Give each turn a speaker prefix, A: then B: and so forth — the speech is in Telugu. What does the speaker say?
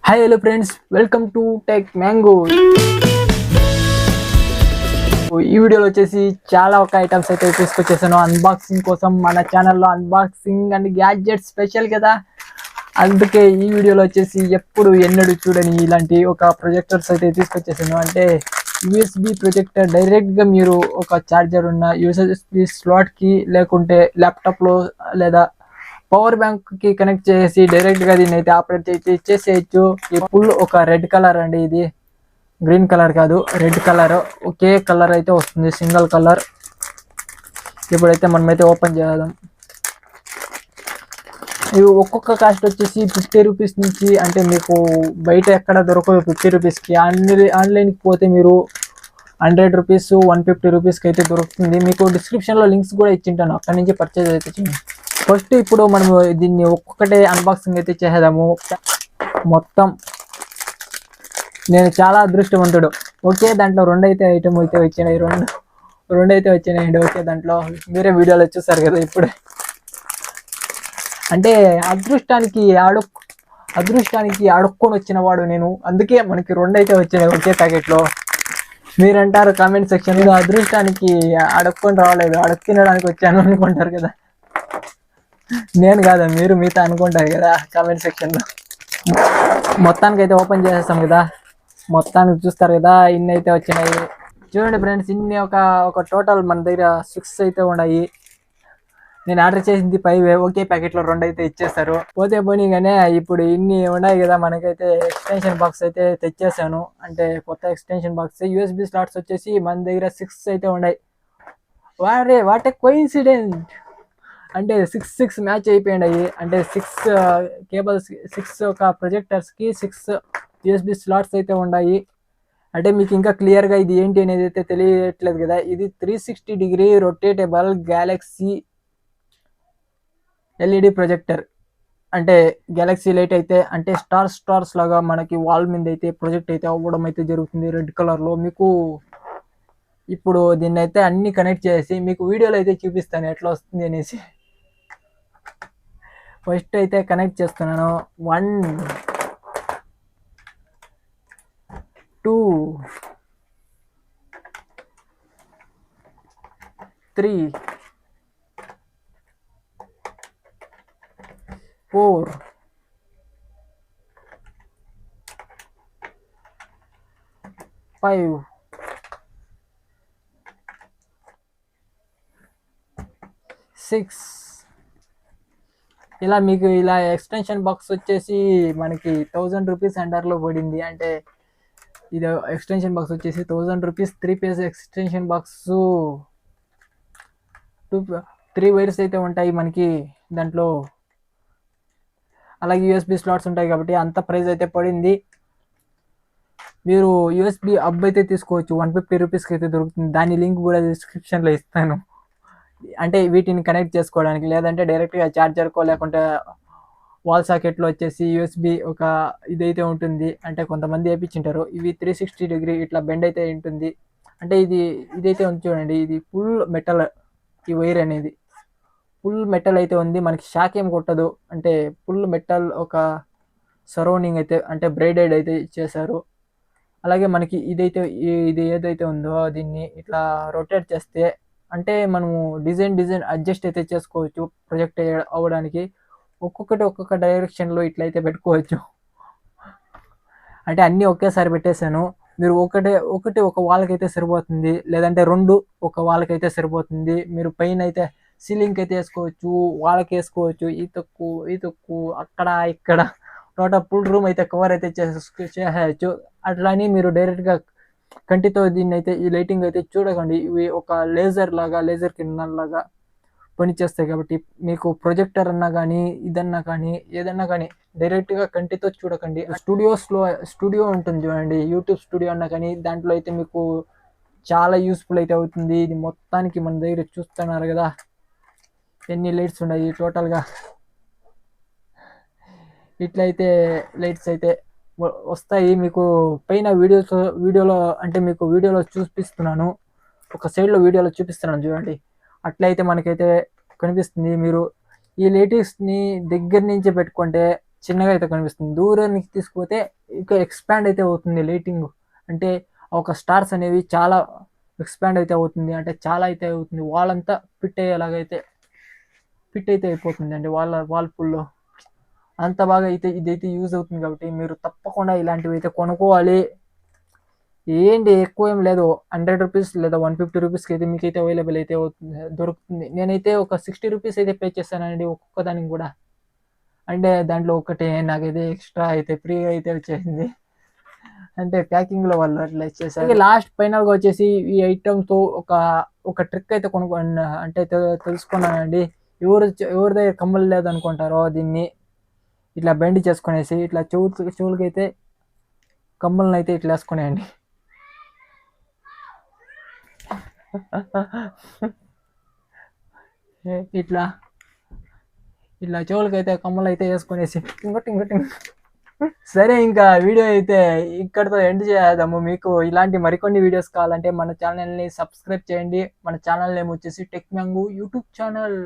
A: Hi hello friends, welcome to tech mango. ఈ వీడియోలో వచ్చేసి చాలా ఐటమ్స్ అయితే తీసుకొచ్చేసాను అన్బాక్సింగ్ కోసం. మన ఛానల్లో అన్బాక్సింగ్ అండ్ గ్యాడ్జెట్ స్పెషల్ కదా, అందుకే ఈ వీడియోలో వచ్చేసి ఎప్పుడు ఎన్నడూ చూడని ఇలాంటి ఒక ప్రొజెక్టర్స్ అయితే తీసుకొచ్చేసాను. అంటే యూఎస్బి ప్రొజెక్టర్, డైరెక్ట్గా మీరు ఒక ఛార్జర్ ఉన్న యూఎస్బి స్లాట్కి లేకుంటే ల్యాప్టాప్లో లేదా పవర్ బ్యాంక్ కి కనెక్ట్ చేసి డైరెక్ట్ గా దీన్ని అయితే ఆపరేట్ చేసేయచ్చు. ఈ ఫుల్ ఒక రెడ్ కలర్ అండి, ఇది గ్రీన్ కలర్ కాదు, రెడ్ కలర్. ఒకే కలర్ అయితే వస్తుంది, సింగిల్ కలర్. ఇప్పుడైతే మనమైతే ఓపెన్ చేద్దాం. ఇవి ఒక్కొక్క కాస్ట్ వచ్చేసి 50 రూపీస్ నుంచి, అంటే మీకు బయట ఎక్కడ దొరకదు 50 రూపీస్కి. ఆన్లైన్కి పోతే మీరు 100 రూపీస్ 150 రూపీస్కి అయితే దొరుకుతుంది. మీకు డిస్క్రిప్షన్లో లింక్స్ కూడా ఇచ్చింటాను, అక్కడి నుంచి పర్చేజ్ అయితే చేయండి. ఫస్ట్ ఇప్పుడు మనము దీన్ని ఒక్కొక్కటే అన్బాక్సింగ్ అయితే చేసేద్దాము మొత్తం. నేను చాలా అదృష్టవంతుడు. ఓకే, దాంట్లో రెండు ఐటమ్ అయితే వచ్చినాయి, రెండు అయితే వచ్చినాయండి. ఓకే, దాంట్లో మీరే వీడియోలో చూసారు కదా ఇప్పుడే. అంటే అదృష్టానికి అడుక్కొని వచ్చిన వాడు నేను, అందుకే మనకి రెండు అయితే వచ్చినాయి ఒకే ప్యాకెట్లో. మీరంటారు కామెంట్ సెక్షన్లో, అదృష్టానికి అడుక్కొని రావలేదు, అడుక్కు తినడానికి వచ్చాను అనుకుంటారు కదా. నేను కాదా, మీరు మీతో అనుకుంటారు కదా కామెంట్ సెక్షన్లో. మొత్తానికి అయితే ఓపెన్ చేసేస్తాం కదా, మొత్తానికి చూస్తారు కదా ఇన్ని అయితే వచ్చినాయి. చూడండి ఫ్రెండ్స్, ఇన్ని ఒక టోటల్ మన దగ్గర 6 అయితే ఉన్నాయి. నేను ఆర్డర్ చేసింది 5, ఒకే ప్యాకెట్లో 2 అయితే ఇచ్చేస్తారు. పోతే పోనీగానే ఇప్పుడు ఇన్ని ఉన్నాయి కదా, మనకైతే ఎక్స్టెన్షన్ బాక్స్ అయితే తెచ్చేసాను. అంటే కొత్త ఎక్స్టెన్షన్ బాక్స్. యూఎస్బి స్లాట్స్ వచ్చేసి మన దగ్గర 6 అయితే ఉన్నాయి. వాట్ ఏ కోఇన్సిడెంట్, అంటే 6 మ్యాచ్ అయిపోయినాయి. అంటే 6 కేబుల్స్, 6 ఒక ప్రొజెక్టర్స్కి 6 యూఎస్బి స్లాట్స్ అయితే ఉన్నాయి. అంటే మీకు ఇంకా క్లియర్గా ఇది ఏంటి అనేది అయితే తెలియట్లేదు కదా. ఇది 360 degree rotatable Galaxy LED projector. అంటే గ్యాలక్సీ లైట్ అయితే, అంటే స్టార్స్ లాగా మనకి వాల్ మీద అయితే ప్రొజెక్ట్ అయితే అవ్వడం అయితే జరుగుతుంది రెడ్ కలర్లో. మీకు ఇప్పుడు దీన్ని అయితే అన్ని కనెక్ట్ చేసి మీకు వీడియోలో అయితే చూపిస్తాను ఎట్లా వస్తుంది అనేసి. ఫస్ట్ అయితే కనెక్ట్ చేస్తున్నాను. 1 2 3 4 5 6. ఇలా మీకు ఇలా ఎక్స్టెన్షన్ బాక్స్ వచ్చేసి మనకి 1000 రూపీస్ అండర్లో పడింది. అంటే ఇది ఎక్స్టెన్షన్ బాక్స్ వచ్చేసి 1000 rupees. 3 piece extension box, 3 wires అయితే ఉంటాయి మనకి దాంట్లో. అలాగే యూఎస్బి స్లాట్స్ ఉంటాయి కాబట్టి అంత ప్రైస్ అయితే పడింది. మీరు యూఎస్బి హబ్ అయితే తీసుకోవచ్చు, 150 రూపీస్కి అయితే దొరుకుతుంది. దాని లింక్ కూడా డిస్క్రిప్షన్లో ఇస్తాను. అంటే వీటిని కనెక్ట్ చేసుకోవడానికి, లేదంటే డైరెక్ట్గా ఛార్జర్కో లేకుంటే వాల్ సాకెట్లో వచ్చేసి యూఎస్బి ఒక ఇదైతే ఉంటుంది. అంటే కొంతమంది వేయించుంటారు. ఇవి 360 డిగ్రీ ఇట్లా బెండ్ అయితే ఉంటుంది. అంటే ఇదైతే ఉంది చూడండి, ఇది ఫుల్ మెటల్. ఈ వైర్ అనేది ఫుల్ మెటల్ అయితే ఉంది, మనకి షాక్ ఏం కొట్టదు. అంటే ఫుల్ మెటల్ ఒక సరౌండింగ్ అయితే, అంటే బ్రైడెడ్ అయితే చేశారు. అలాగే మనకి ఇది ఏదైతే ఉందో దీన్ని ఇట్లా రొటేట్ చేస్తే, అంటే మనము డిజైన్ అడ్జస్ట్ అయితే చేసుకోవచ్చు ప్రొజెక్ట్ అవ్వడానికి. ఒక్కొక్క డైరెక్షన్లో ఇట్లయితే పెట్టుకోవచ్చు. అంటే అన్నీ ఒకేసారి పెట్టేశాను. మీరు ఒకటి ఒక వాళ్ళకి అయితే సరిపోతుంది, లేదంటే 2 ఒక వాళ్ళకి అయితే సరిపోతుంది. మీరు పైన అయితే సీలింగ్కి అయితే వేసుకోవచ్చు, వాళ్ళకి వేసుకోవచ్చు. ఈ తక్కువ అక్కడ ఇక్కడ టోటల్ ఫుల్ రూమ్ అయితే కవర్ అయితే చేసేయచ్చు. అట్లా అని మీరు డైరెక్ట్గా కంటితో దీన్ని అయితే ఈ లైటింగ్ అయితే చూడకండి. ఇవి ఒక లేజర్ కిరణాల లాగా పనిచేస్తాయి కాబట్టి మీకు ప్రొజెక్టర్ అన్నా కానీ ఇదన్నా కానీ ఏదన్నా కానీ డైరెక్ట్గా కంటితో చూడకండి. స్టూడియో ఉంటుంది చూడండి, యూట్యూబ్ స్టూడియో అన్నా కానీ దాంట్లో అయితే మీకు చాలా యూస్ఫుల్ అయితే అవుతుంది. ఇది మొత్తానికి మన దగ్గర చూస్తున్నారు కదా ఎన్ని లైట్స్ ఉన్నాయి టోటల్గా. ఇట్లయితే లైట్స్ అయితే వస్తాయి మీకు పైన వీడియోలో. అంటే మీకు వీడియోలో చూపిస్తున్నాను, ఒక సైడ్లో వీడియోలో చూపిస్తున్నాను చూడండి. అట్లయితే మనకైతే కనిపిస్తుంది. మీరు ఈ లైటింగ్స్ని దగ్గర నుంచి పెట్టుకుంటే చిన్నగా అయితే కనిపిస్తుంది. దూరానికి తీసుకుపోతే ఇంకా ఎక్స్పాండ్ అయితే అవుతుంది లైటింగ్. అంటే ఒక స్టార్స్ అనేవి చాలా ఎక్స్పాండ్ అయితే అవుతుంది, అంటే చాలా అయితే అవుతుంది. వాల్ అంతా ఫిట్ అయితే అయిపోతుంది అండి. వాల్ ఫుల్లో అంత బాగా అయితే ఇదైతే యూజ్ అవుతుంది. కాబట్టి మీరు తప్పకుండా ఇలాంటివి అయితే కొనుక్కోవాలి. ఏంటి ఎక్కువ ఏం లేదు, 100 రూపీస్ లేదా 150 రూపీస్కి అయితే మీకైతే అవైలబుల్ అయితే దొరుకుతుంది. నేనైతే ఒక 60 రూపీస్ అయితే పే చేశానండి ఒక్కొక్క దానికి కూడా. అంటే దాంట్లో ఒకటి నాకైతే ఎక్స్ట్రా అయితే ఫ్రీగా అయితే వచ్చేసింది. అంటే ప్యాకింగ్లో వాళ్ళు అట్లా ఇచ్చేసారు. లాస్ట్ ఫైనల్గా వచ్చేసి ఈ ఐటమ్తో ఒక ట్రిక్ అయితే అంటే తెలుసుకున్నానండి. ఎవరి దగ్గర కమ్మలు లేదనుకుంటారో దీన్ని ఇట్లా బెండ్ చేసుకునేసి ఇట్లా చెవులకైతే కమ్మలను అయితే ఇట్లా వేసుకునేయండి. ఇట్లా చెవులకైతే కమ్మలు అయితే వేసుకునేసి టింగ. సరే, ఇంకా వీడియో అయితే ఇక్కడితో ఎండ్ చేద్దాము. మీకు ఇలాంటి మరికొన్ని వీడియోస్ కావాలంటే మన ఛానల్ని సబ్స్క్రైబ్ చేయండి. మన ఛానల్ నేమ్ వచ్చేసి టెక్ మ్యాంగో యూట్యూబ్ ఛానల్.